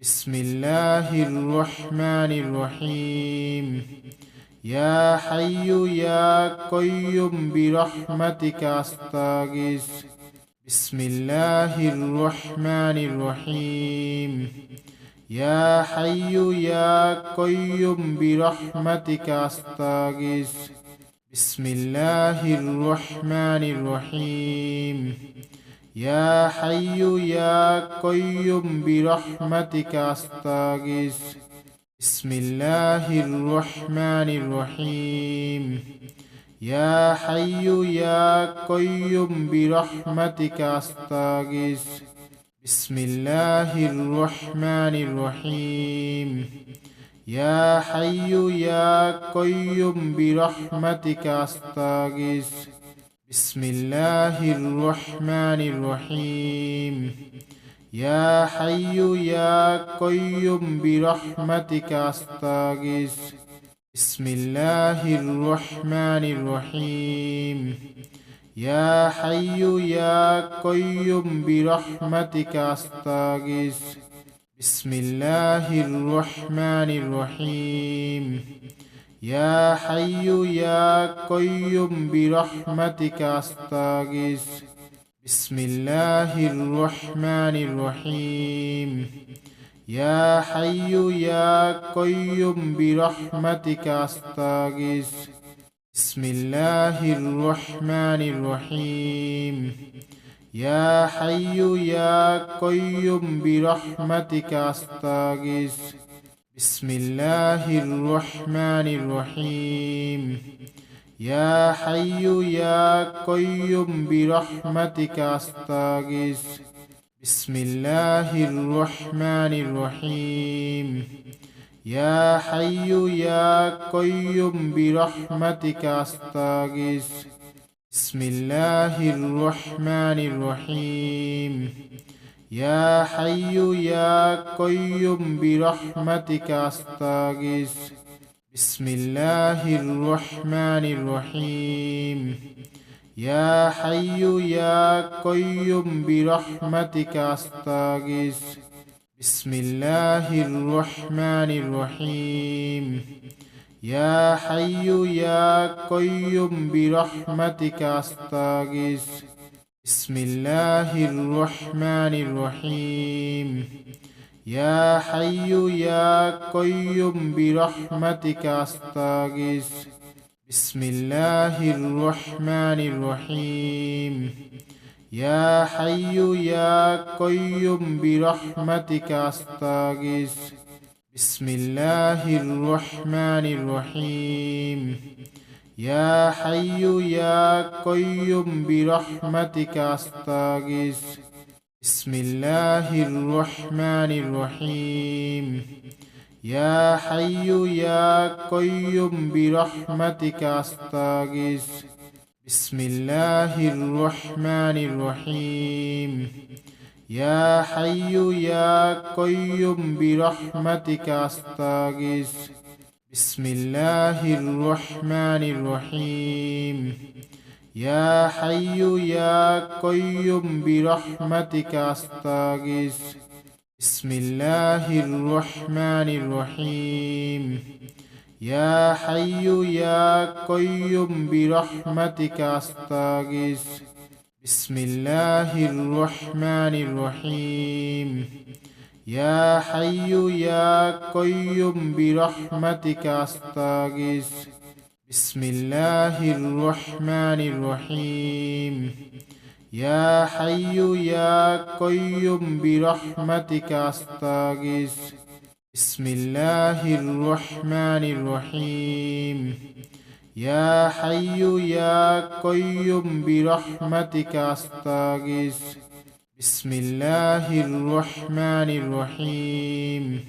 بسم الله الرحمن الرحيم يا حي يا قيوم برحمتك أستغيث بسم الله الرحمن الرحيم يا حي يا قيوم برحمتك أستغيث بسم الله الرحمن الرحيم يا حي يا قيوم برحمتك أستغيث بسم الله الرحمن الرحيم يا حي يا قيوم برحمتك أستغيث بسم الله الرحمن الرحيم يا حي يا قيوم برحمتك أستغيث بسم الله الرحمن الرحيم يا حي يا قيوم برحمتك أستغيث بسم الله الرحمن الرحيم يا حي يا قيوم برحمتك أستغيث بسم الله الرحمن الرحيم يا حي يا قيوم برحمتك أستغيث بسم الله الرحمن الرحيم يا حي يا قيوم برحمتك أستغيث بسم الله الرحمن الرحيم يا حي يا قيوم برحمتك أستغيث بسم الله الرحمن الرحيم يا حي يا قيوم برحمتك أستغيث بسم الله الرحمن الرحيم يا حي يا قيوم برحمتك أستغيث بسم الله الرحمن الرحيم يا حي يا قيوم برحمتك أستغيث بسم الله الرحمن الرحيم يا حي يا قيوم برحمتك أستغيث بسم الله الرحمن الرحيم يا حي يا قيوم برحمتك أستغيث بسم الله الرحمن الرحيم يا حي يا قيوم برحمتك أستغيث بسم الله الرحمن الرحيم يا حي يا قيوم برحمتك أستغيث بسم الله الرحمن الرحيم يا حي يا قيوم برحمتك أستغيث بسم الله الرحمن الرحيم يا حي يا قيوم برحمتك أستغيث بسم الله الرحمن الرحيم يا حي يا قيوم برحمتك أستغيث بسم الله الرحمن الرحيم يا حي يا قيوم برحمتك أستغيث بسم الله الرحمن الرحيم يا حي يا قيوم برحمتك أستغيث بسم الله الرحمن الرحيم يا حي يا قيوم برحمتك أستغيث بسم الله الرحمن الرحيم يا حي يا قيوم برحمتك أستغيث بسم الله الرحمن الرحيم يا حي يا قيوم برحمتك أستغيث بسم الله الرحمن الرحيم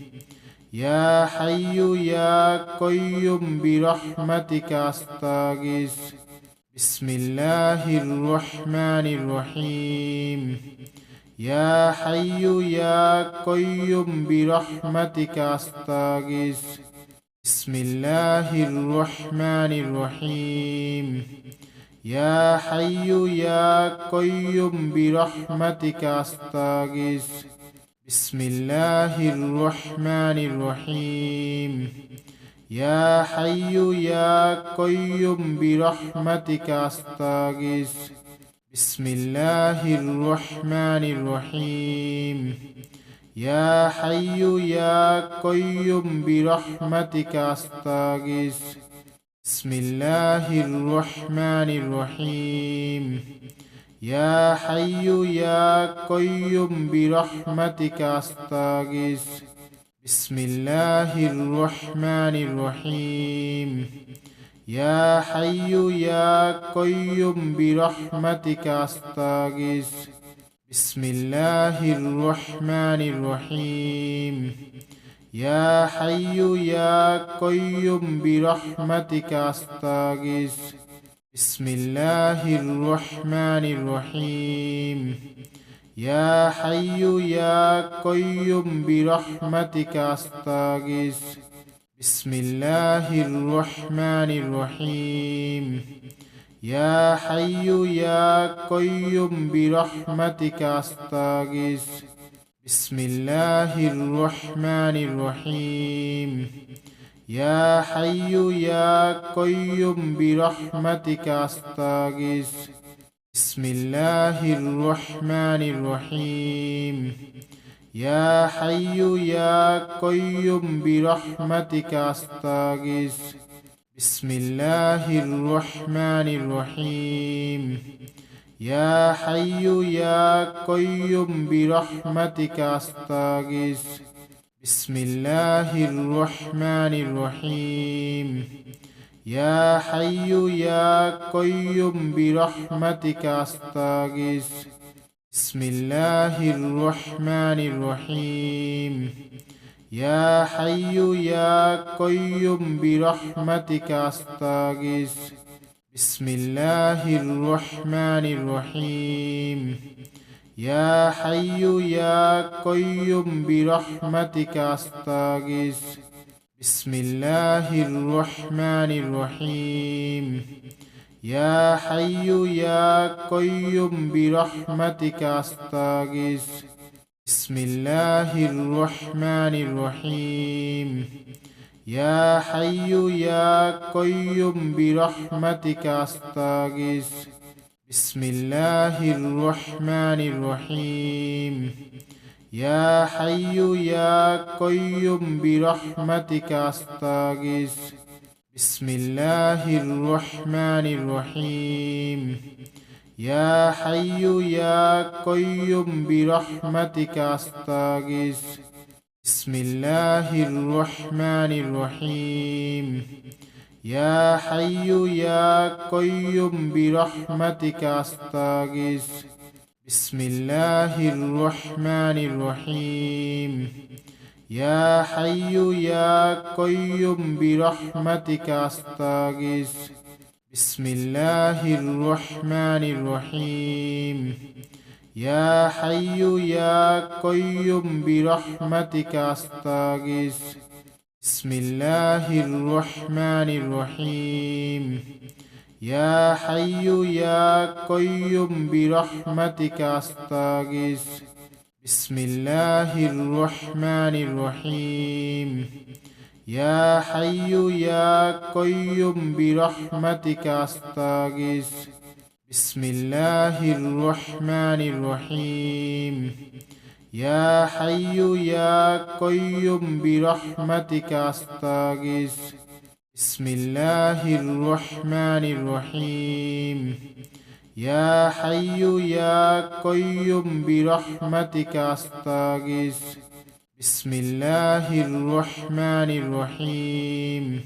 يا حي يا قيوم برحمتك أستغيث بسم الله الرحمن الرحيم يا حي يا قيوم برحمتك أستغيث بسم الله الرحمن الرحيم يا حي يا قيوم برحمتك أستغيث بسم الله الرحمن الرحيم يا حي يا قيوم برحمتك أستغيث بسم الله الرحمن الرحيم يا حي يا قيوم برحمتك أستغيث بسم الله الرحمن الرحيم يا حي يا قيوم برحمتك أستغيث بسم الله الرحمن الرحيم يا حي يا قيوم برحمتك أستغيث بسم الله الرحمن الرحيم يا حي يا قيوم برحمتك أستغيث بسم الله الرحمن الرحيم يا حي يا قيوم برحمتك أستغيث بسم الله الرحمن الرحيم يا حي يا قيوم برحمتك أستغيث بسم الله الرحمن الرحيم يا حي يا قيوم برحمتك أستغيث بسم الله الرحمن الرحيم يا حي يا قيوم برحمتك أستغيث بسم الله الرحمن الرحيم يا حي يا قيوم برحمتك أستغيث بسم الله الرحمن الرحيم يا حي يا قيوم برحمتك أستغيث بسم الله الرحمن الرحيم يا حي يا قيوم برحمتك أستغيث بسم الله الرحمن الرحيم يا حي يا قيوم برحمتك أستغيث بسم الله الرحمن الرحيم يا حي يا قيوم برحمتك أستغيث بسم الله الرحمن الرحيم يا حي يا قيوم برحمتك أستغيث بسم الله الرحمن الرحيم يا حي يا قيوم برحمتك أستغيث بسم الله الرحمن الرحيم يا حي يا قيوم برحمتك أستغيث بسم الله الرحمن الرحيم يا حي يا قيوم برحمتك أستغيث بسم الله الرحمن الرحيم يا حي يا قيوم برحمتك أستغيث بسم الله الرحمن الرحيم يا حي يا قيوم برحمتك أستغيث بسم الله الرحمن الرحيم يا حي يا قيوم برحمتك أستغيث بسم الله الرحمن الرحيم يا حي يا قيوم برحمتك أستغيث بسم الله الرحمن الرحيم يا حي يا قيوم برحمتك أستغيث بسم الله الرحمن الرحيم يا حي يا قيوم برحمتك أستغيث بسم الله الرحمن الرحيم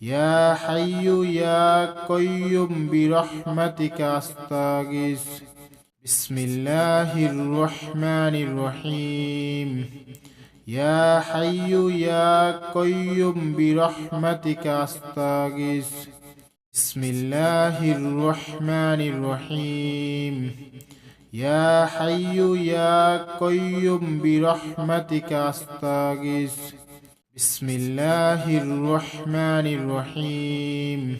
يا حي يا قيوم برحمتك أستغيث بسم الله الرحمن الرحيم يا حي يا قيوم برحمتك أستغيث بسم الله الرحمن الرحيم يا حي يا قيوم برحمتك أستغيث بسم الله الرحمن الرحيم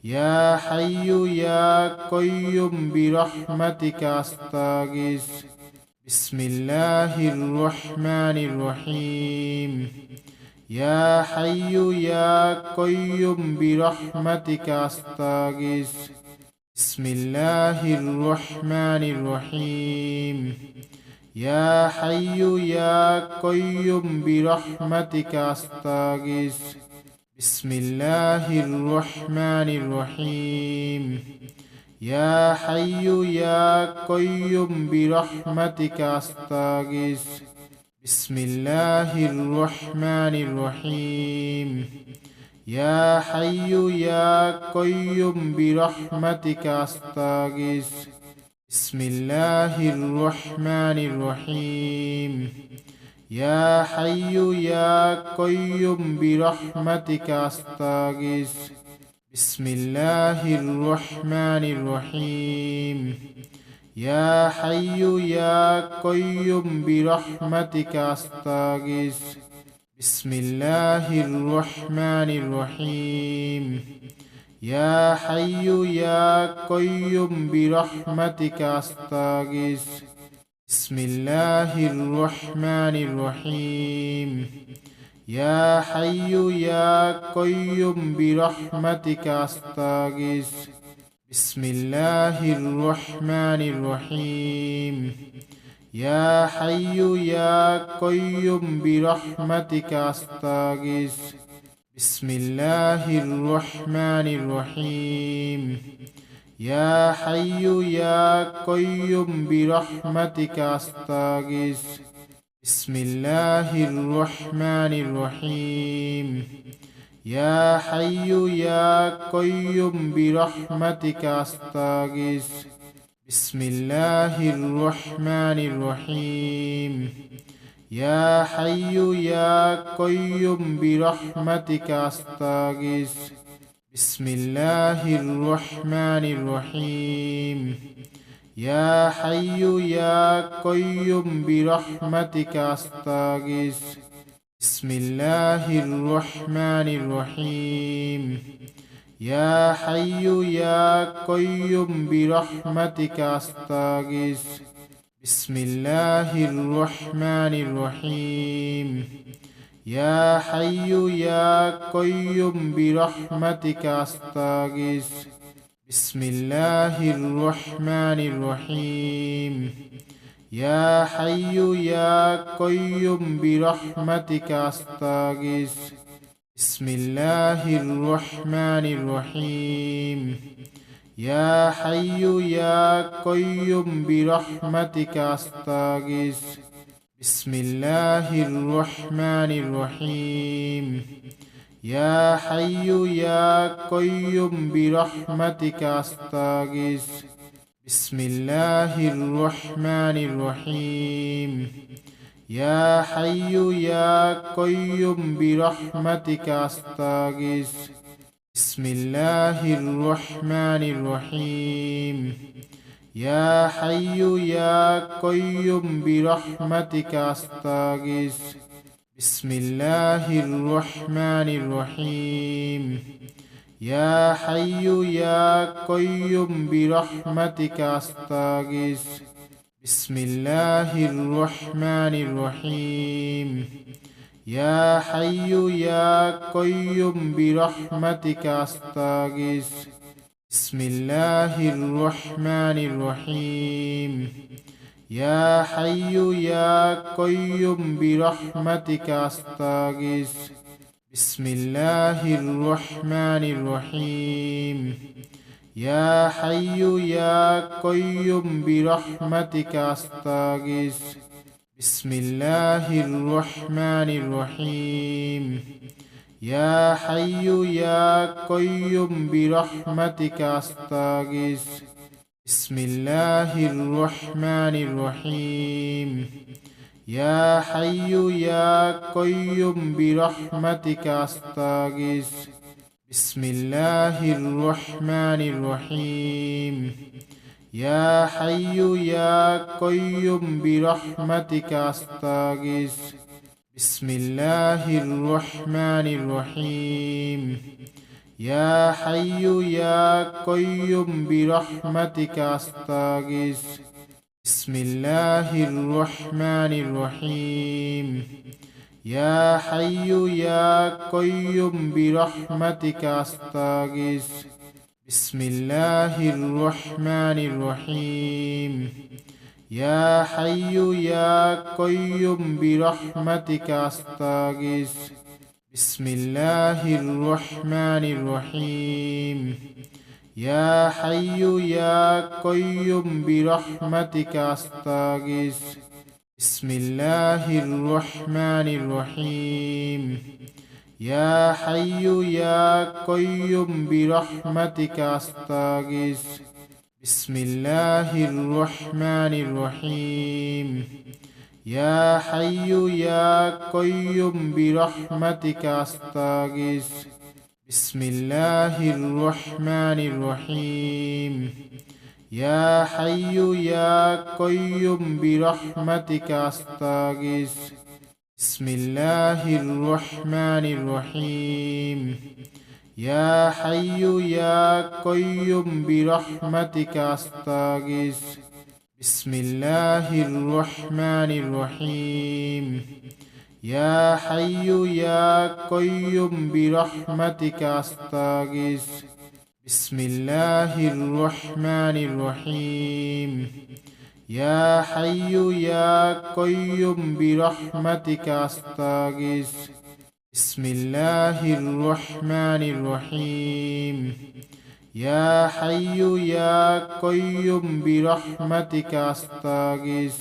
يا حي يا قيوم برحمتك أستغيث بسم الله الرحمن الرحيم يا حي يا قيوم برحمتك أستغيث بسم الله الرحمن الرحيم يا حي يا قيوم برحمتك أستغيث بسم الله الرحمن الرحيم يا حي يا قيوم برحمتك أستغيث بسم الله الرحمن الرحيم يا حي يا قيوم برحمتك أستغيث بسم الله الرحمن الرحيم يا حي يا قيوم برحمتك أستغيث بسم الله الرحمن الرحيم يا حي يا قيوم برحمتك أستغيث بسم الله الرحمن الرحيم يا حي يا قيوم برحمتك أستغيث بسم الله الرحمن الرحيم يا حي يا قيوم برحمتك أستغيث بسم الله الرحمن الرحيم يا حي يا قيوم برحمتك أستغيث بسم الله الرحمن الرحيم يا حي يا قيوم برحمتك أستغيث بسم الله الرحمن الرحيم يا حي يا قيوم برحمتك أستغيث بسم الله الرحمن الرحيم يا حي يا قيوم برحمتك أستغيث بسم الله الرحمن الرحيم يا حي يا قيوم برحمتك أستغيث بسم الله الرحمن الرحيم يا حي يا قيوم برحمتك أستغيث بسم الله الرحمن الرحيم يا حي يا قيوم برحمتك أستغيث بسم الله الرحمن الرحيم يا حي يا قيوم برحمتك أستغيث بسم الله الرحمن الرحيم يا حي يا قيوم برحمتك أستغيث بسم الله الرحمن الرحيم يا حي يا قيوم برحمتك أستغيث بسم الله الرحمن الرحيم يا حي يا قيوم برحمتك أستغيث بسم الله الرحمن الرحيم يا حي يا قيوم برحمتك أستغيث بسم الله الرحمن الرحيم يا حي يا قيوم برحمتك أستغيث بسم الله الرحمن الرحيم يا حي يا قيوم برحمتك أستغيث بسم الله الرحمن الرحيم يا حي يا قيوم برحمتك أستغيث بسم الله الرحمن الرحيم يا حي يا قيوم برحمتك أستغيث بسم الله الرحمن الرحيم يا حي يا قيوم برحمتك أستغيث بسم الله الرحمن الرحيم يا حي يا قيوم برحمتك أستغيث بسم الله الرحمن الرحيم يا حي يا قيوم برحمتك أستغيث بسم الله الرحمن الرحيم يا حي يا قيوم برحمتك أستغيث بسم الله الرحمن الرحيم يا حي يا قيوم برحمتك أستغيث بسم الله الرحمن الرحيم يا حي يا قيوم برحمتك أستغيث بسم الله الرحمن الرحيم يا حي يا قيوم برحمتك أستغيث بسم الله الرحمن الرحيم يا حي يا قيوم برحمتك أستغيث بسم الله الرحمن الرحيم يا حي يا قيوم برحمتك أستغيث بسم الله الرحمن الرحيم يا حي يا قيوم برحمتك أستغيث بسم الله الرحمن الرحيم يا حي يا قيوم برحمتك أستغيث بسم الله الرحمن الرحيم يا حي يا قيوم برحمتك أستغيث بسم الله الرحمن الرحيم يا حي يا قيوم برحمتك أستغيث بسم الله الرحمن الرحيم يا حي يا قيوم برحمتك أستغيث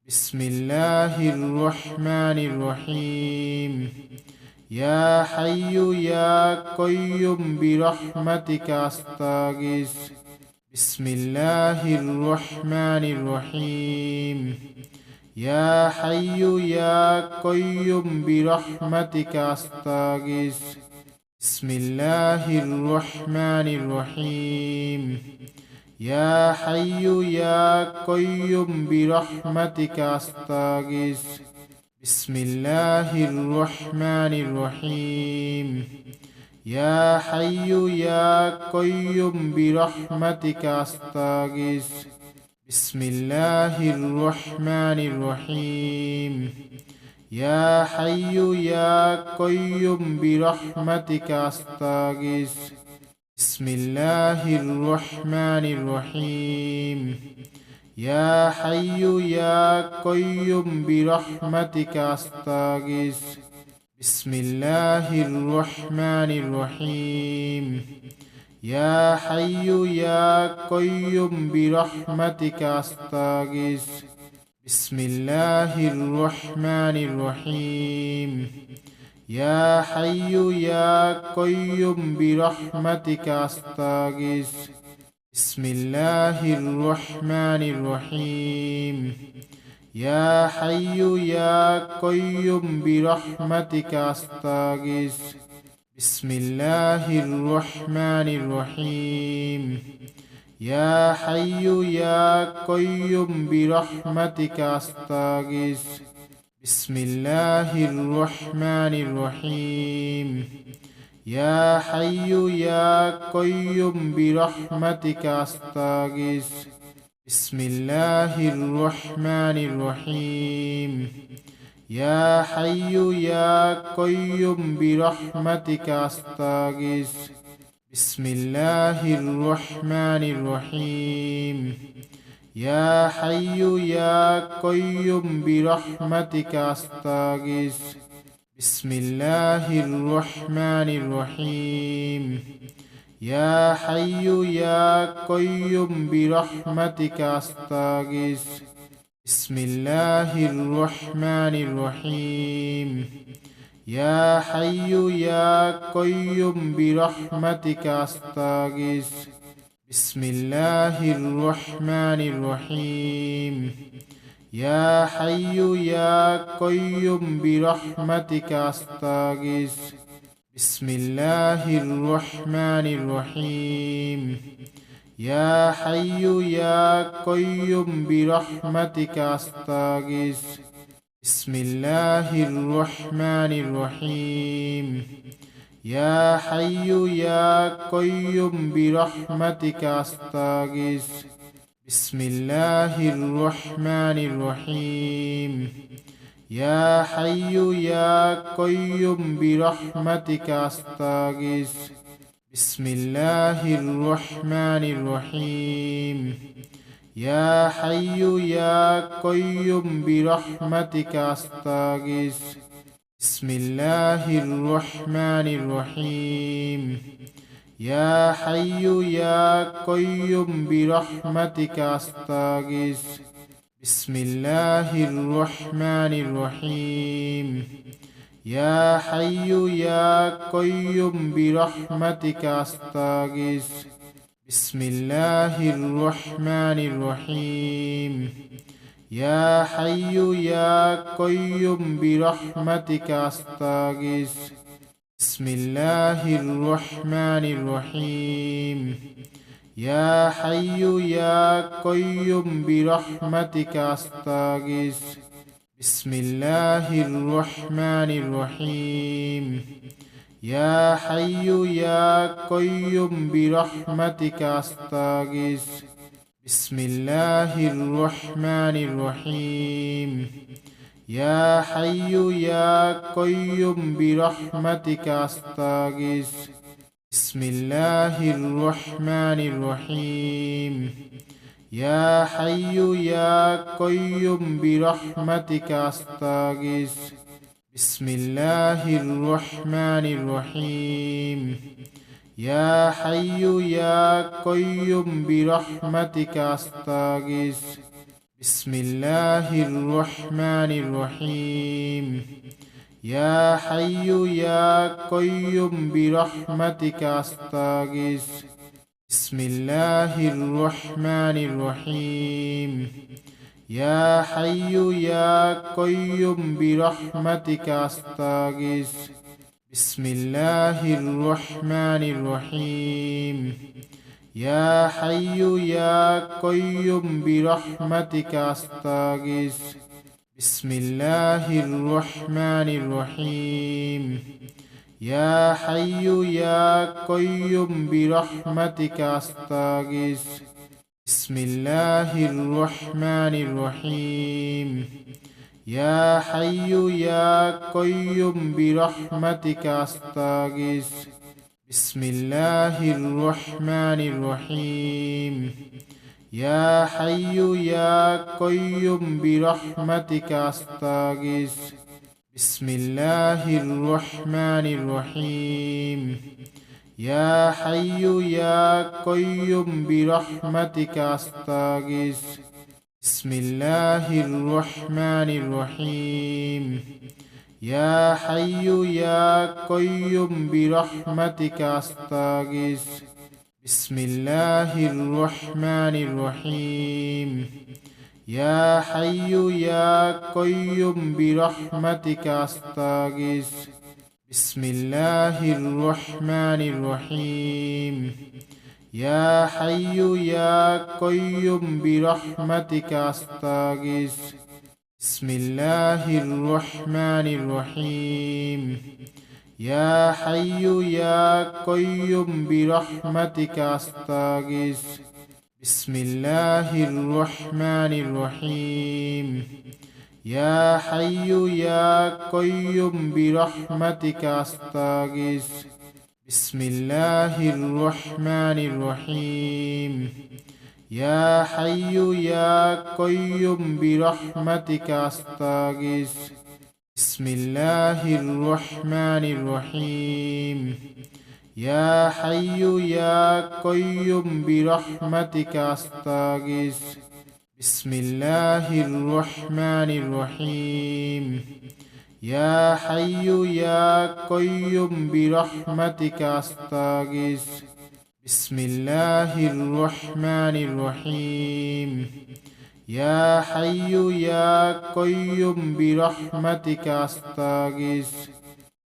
بسم الله الرحمن الرحيم يا حي يا قيوم برحمتك أستغيث بسم الله الرحمن الرحيم يا حي يا قيوم برحمتك أستغيث بسم الله الرحمن الرحيم يا حي يا قيوم برحمتك أستغيث بسم الله الرحمن الرحيم يا حي يا قيوم برحمتك أستغيث بسم الله الرحمن الرحيم يا حي يا قيوم برحمتك أستغيث بسم الله الرحمن الرحيم يا حي يا قيوم برحمتك أستغيث بسم الله الرحمن الرحيم يا حي يا قيوم برحمتك أستغيث بسم الله الرحمن الرحيم يا حي يا قيوم برحمتك أستغيث بسم الله الرحمن الرحيم يا حي يا قيوم برحمتك أستغيث بسم الله الرحمن الرحيم يا حي يا قيوم برحمتك أستغيث بسم الله الرحمن الرحيم يا حي يا قيوم برحمتك أستغيث بسم الله الرحمن الرحيم يا حي يا قيوم برحمتك أستغيث بسم الله الرحمن الرحيم يا حي يا قيوم برحمتك أستغيث بسم الله الرحمن الرحيم يا حي يا قيوم برحمتك أستغيث بسم الله الرحمن الرحيم يا حي يا قيوم برحمتك أستغيث بسم الله الرحمن الرحيم يا حي يا قيوم برحمتك أستغيث بسم الله الرحمن الرحيم يا حي يا قيوم برحمتك أستغيث بسم الله الرحمن الرحيم يا حي يا قيوم برحمتك أستغيث بسم الله الرحمن الرحيم يا حي يا قيوم برحمتك أستغيث بسم الله الرحمن الرحيم يا حي يا قيوم برحمتك أستغيث بسم الله الرحمن الرحيم يا حي يا قيوم برحمتك أستغيث بسم الله الرحمن الرحيم يا حي يا قيوم برحمتك أستغيث بسم الله الرحمن الرحيم يا حي يا قيوم برحمتك أستغيث بسم الله الرحمن الرحيم يا حي يا قيوم برحمتك أستغيث بسم الله الرحمن الرحيم يا حي يا قيوم برحمتك أستغيث بسم الله الرحمن الرحيم يا حي يا قيوم برحمتك أستغيث بسم الله الرحمن الرحيم يا حي يا قيوم برحمتك أستغيث بسم الله الرحمن الرحيم يا حي يا قيوم برحمتك أستغيث بسم الله الرحمن الرحيم يا حي يا قيوم برحمتك أستغيث بسم الله الرحمن الرحيم يا حي يا قيوم برحمتك أستغيث بسم الله الرحمن الرحيم يا حي يا قيوم برحمتك أستغيث بسم الله الرحمن الرحيم يا حي يا قيوم برحمتك أستغيث بسم الله الرحمن الرحيم يا حي يا قيوم برحمتك أستغيث بسم الله الرحمن الرحيم يا حي يا قيوم برحمتك أستغيث بسم الله الرحمن الرحيم يا حي يا قيوم برحمتك أستغيث بسم الله الرحمن الرحيم يا حي يا قيوم برحمتك أستغيث بسم الله الرحمن الرحيم يا حي يا قيوم برحمتك أستغيث بسم الله الرحمن الرحيم يا حي يا قيوم برحمتك أستغيث بسم الله الرحمن الرحيم يا حي يا قيوم برحمتك أستغيث بسم الله الرحمن الرحيم يا حي يا قيوم برحمتك أستغيث بسم الله الرحمن الرحيم يا حي يا قيوم برحمتك أستغيث بسم الله الرحمن الرحيم يا حي يا قيوم برحمتك أستغيث بسم الله الرحمن الرحيم يا حي يا قيوم برحمتك أستغيث بسم الله الرحمن الرحيم يا حي يا قيوم برحمتك أستغيث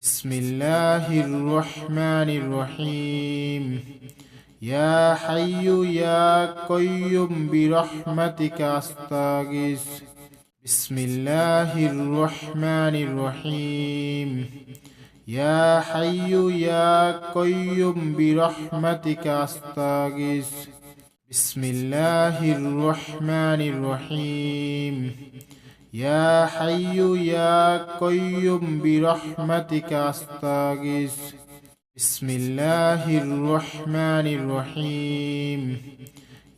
بسم الله الرحمن الرحيم يا حي يا قيوم برحمتك أستغيث بسم الله الرحمن الرحيم يا حي يا قيوم برحمتك أستغيث بسم الله الرحمن الرحيم يا حي يا قيوم برحمتك أستغيث بسم الله الرحمن الرحيم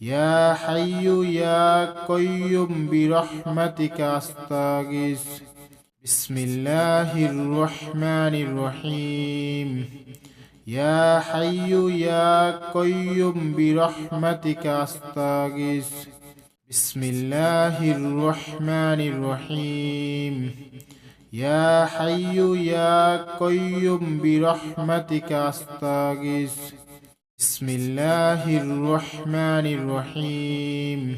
يا حي يا قيوم برحمتك أستغيث بسم الله الرحمن الرحيم يا حي يا قيوم برحمتك أستغيث بسم الله الرحمن الرحيم يا حي يا قيوم برحمتك أستغيث بسم الله الرحمن الرحيم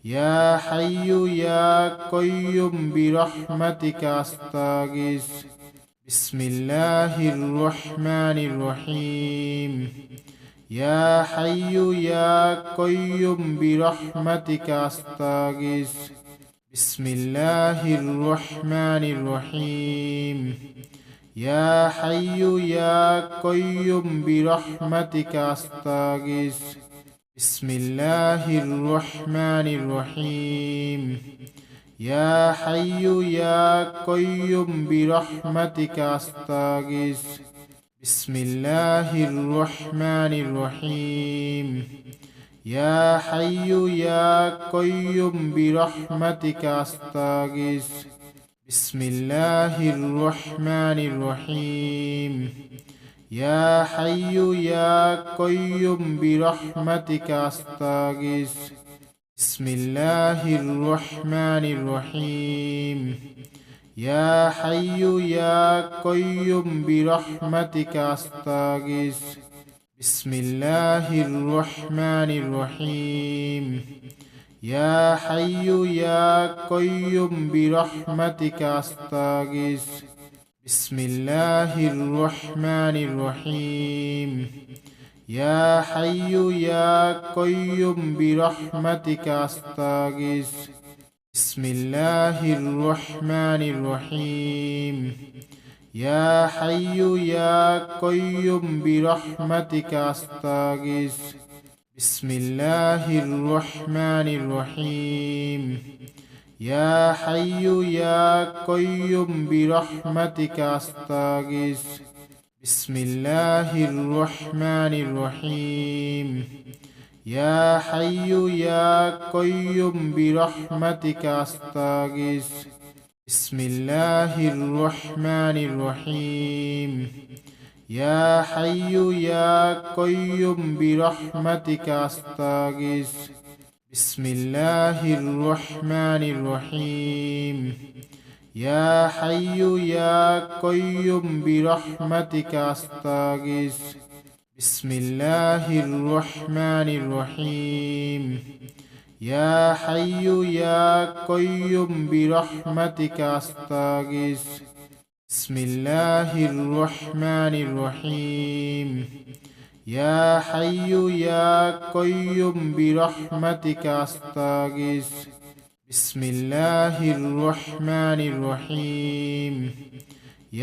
يا حي يا قيوم برحمتك أستغيث بسم الله الرحمن الرحيم يا حي يا قيوم برحمتك أستغيث بسم الله الرحمن الرحيم يا حي يا قيوم برحمتك أستغيث بسم الله الرحمن الرحيم يا حي يا قيوم برحمتك أستغيث بسم الله الرحمن الرحيم يا حي يا قيوم برحمتك أستغيث بسم الله الرحمن الرحيم يا حي يا قيوم برحمتك أستغيث بسم الله الرحمن الرحيم يا حي يا قيوم برحمتك أستغيث بسم الله الرحمن الرحيم يا حي يا قيوم برحمتك أستغيث بسم الله الرحمن الرحيم يا حي يا قيوم برحمتك أستغيث بسم الله الرحمن الرحيم يا حي يا قيوم برحمتك أستغيث بسم الله الرحمن الرحيم يا حي يا قيوم برحمتك أستغيث بسم الله الرحمن الرحيم يا حي يا قيوم برحمتك أستغيث بسم الله الرحمن الرحيم يا حي يا قيوم برحمتك أستغيث بسم الله الرحمن الرحيم يا حي يا قيوم برحمتك أستغيث بسم الله الرحمن الرحيم يا حي يا قيوم برحمتك أستغيث بسم الله الرحمن الرحيم يا حي يا قيوم برحمتك أستغيث بسم الله الرحمن الرحيم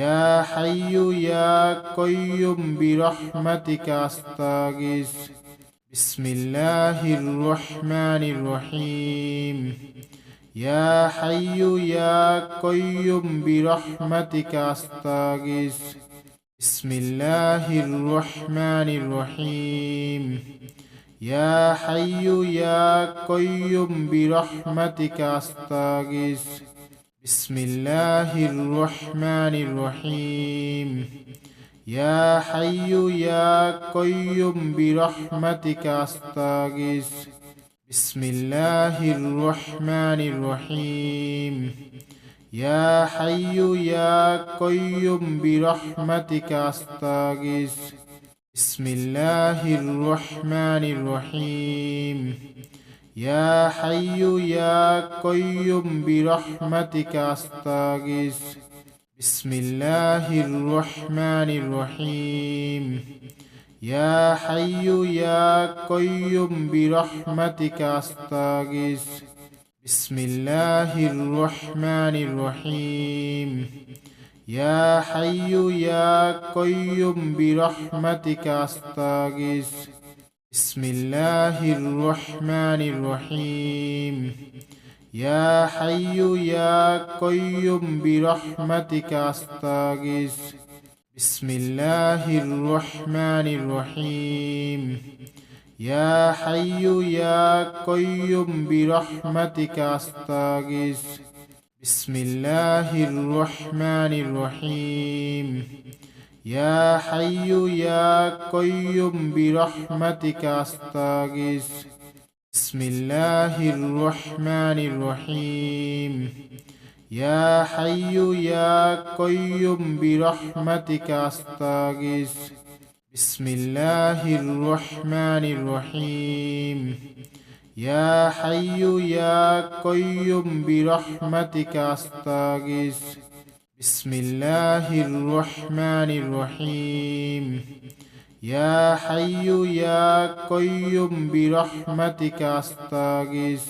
يا حي يا قيوم برحمتك أستغيث بسم الله الرحمن الرحيم يا حي يا قيوم برحمتك أستغيث بسم الله الرحمن الرحيم يا حي يا قيوم برحمتك أستغيث بسم الله الرحمن الرحيم يا حي يا قيوم برحمتك أستغيث بسم الله الرحمن الرحيم يا حي يا قيوم برحمتك أستغيث بسم الله الرحمن الرحيم يا حي يا قيوم برحمتك أستغيث بسم الله الرحمن الرحيم يا حي يا قيوم برحمتك أستغيث بسم الله الرحمن الرحيم يا حي يا قيوم برحمتك أستغيث بسم الله الرحمن الرحيم يا حي يا قيوم برحمتك أستغيث بسم الله الرحمن الرحيم يا حي يا قيوم برحمتك أستغيث بسم الله الرحمن الرحيم يا حي يا قيوم برحمتك أستغيث بسم الله الرحمن الرحيم يا حي يا قيوم برحمتك أستغيث بسم الله الرحمن الرحيم يا حي يا قيوم برحمتك أستغيث بسم الله الرحمن الرحيم يا حي يا قيوم برحمتك أستغيث